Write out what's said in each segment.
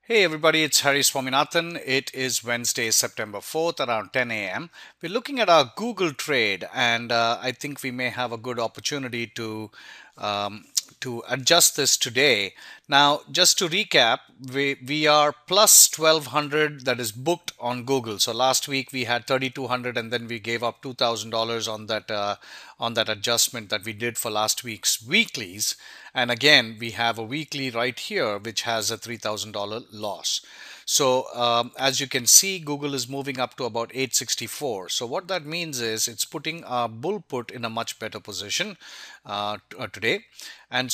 Hey everybody, it's Harry Swaminathan. It is Wednesday, September 4th, around 10 a.m. We're looking at our Google trade, and I think we may have a good opportunity um, to adjust this today. Now, just to recap, we are plus 1200 that is booked on Google. So last week we had 3200, and then we gave up $2,000 on that adjustment that we did for last week's weeklies. And again, we have a weekly right here, which has a $3,000 loss. So as you can see, Google is moving up to about 864. So what that means is it's putting our bull put in a much better position today. And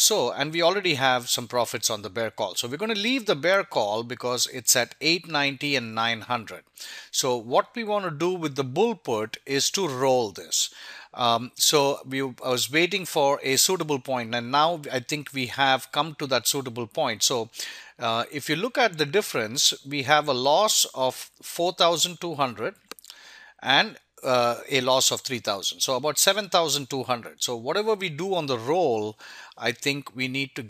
we already have some profits on the bear call. So we're going to leave the bear call because it's at 890 and 900. So what we want to do with the bull put is to roll this. I was waiting for a suitable point, and now I think we have come to that suitable point. So if you look at the difference, we have a loss of 4,200 and a loss of 3,000. So about 7,200. So whatever we do on the roll, I think we need to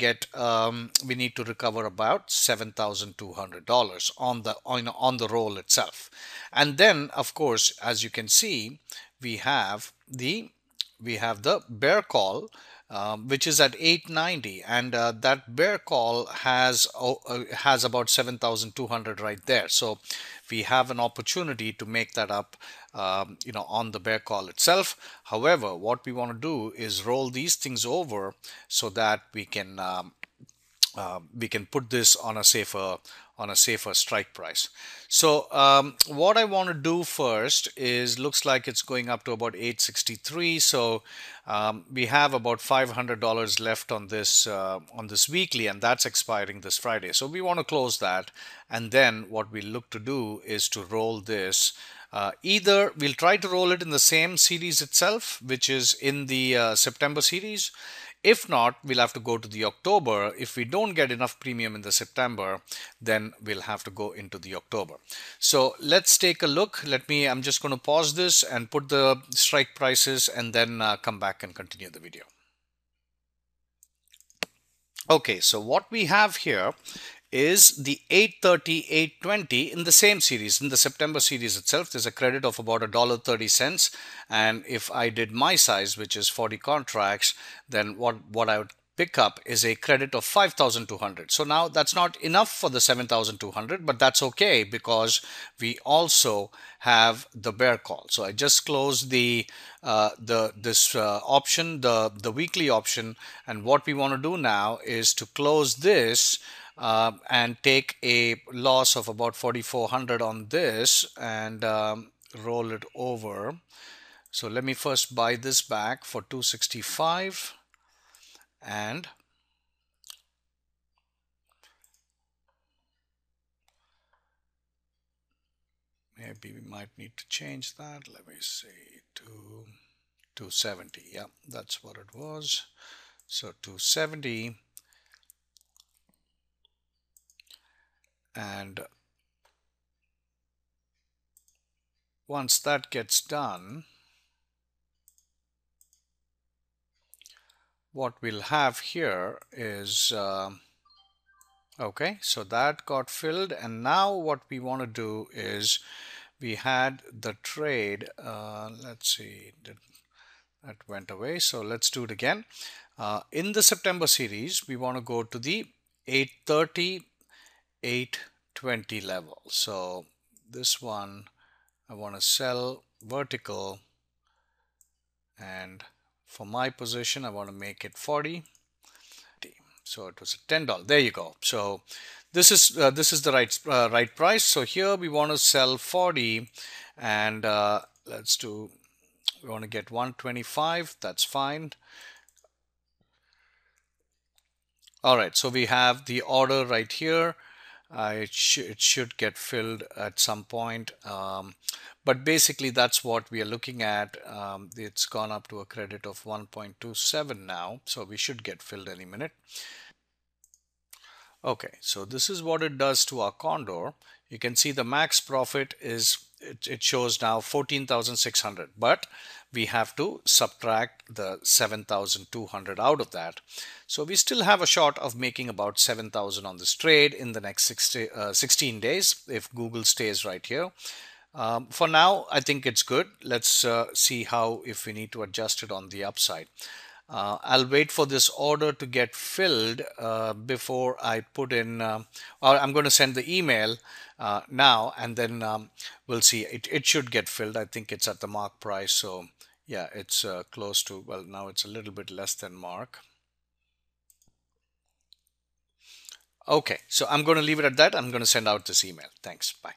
recover about $7,200 on the roll itself. And then, of course, as you can see, we have the bear call, which is at 890, and that bear call has about 7,200 right there. So we have an opportunity to make that up, on the bear call itself. However, what we want to do is roll these things over so that we can put this on a safer strike price. So what I want to do first is, looks like it's going up to about 863. So we have about $500 left on this weekly, and that's expiring this Friday. So we want to close that, and then what we look to do is to roll this. Either we'll try to roll it in the same series itself, which is in the September series. If not, we'll have to go to the October. If we don't get enough premium in the September, then we'll have to go into the October. So let's take a look. I'm just going to pause this and put the strike prices, and then come back and continue the video. Okay, so what we have here is the 830, 820 in the same series, in the September series itself. There's a credit of about $1.30. And if I did my size, which is 40 contracts, then what I would pick up is a credit of 5,200. So now that's not enough for the 7,200, but that's okay because we also have the bear call. So I just closed this option, the weekly option, and what we want to do now is to close this and take a loss of about 4,400 on this, and roll it over. So let me first buy this back for 265, and maybe we might need to change that. Let me see, to 270. Yeah, that's what it was. So 270, and once that gets done, what we'll have here is okay, so that got filled, and now what we want to do is, we had the trade, let's see, that went away, so let's do it again. In the September series, we want to go to the 830, 820 level. So this one, I want to sell vertical, and for my position, I want to make it 40. So it was $10. There you go. So this is the right price. So here we want to sell 40, and we want to get 125. That's fine. All right. So we have the order right here. It should get filled at some point. But basically, that's what we are looking at. It's gone up to a credit of 1.27 now. So we should get filled any minute. Okay, so this is what it does to our Condor. You can see the max profit is it shows now 14,600, but we have to subtract the 7,200 out of that. So we still have a shot of making about 7,000 on this trade in the next 16 days if Google stays right here. For now, I think it's good. Let's see how if we need to adjust it on the upside. I'll wait for this order to get filled before I put in, or I'm going to send the email now, and then we'll see. It should get filled. I think it's at the mark price. So yeah, it's close to, well, now it's a little bit less than mark. Okay, so I'm going to leave it at that. I'm going to send out this email. Thanks. Bye.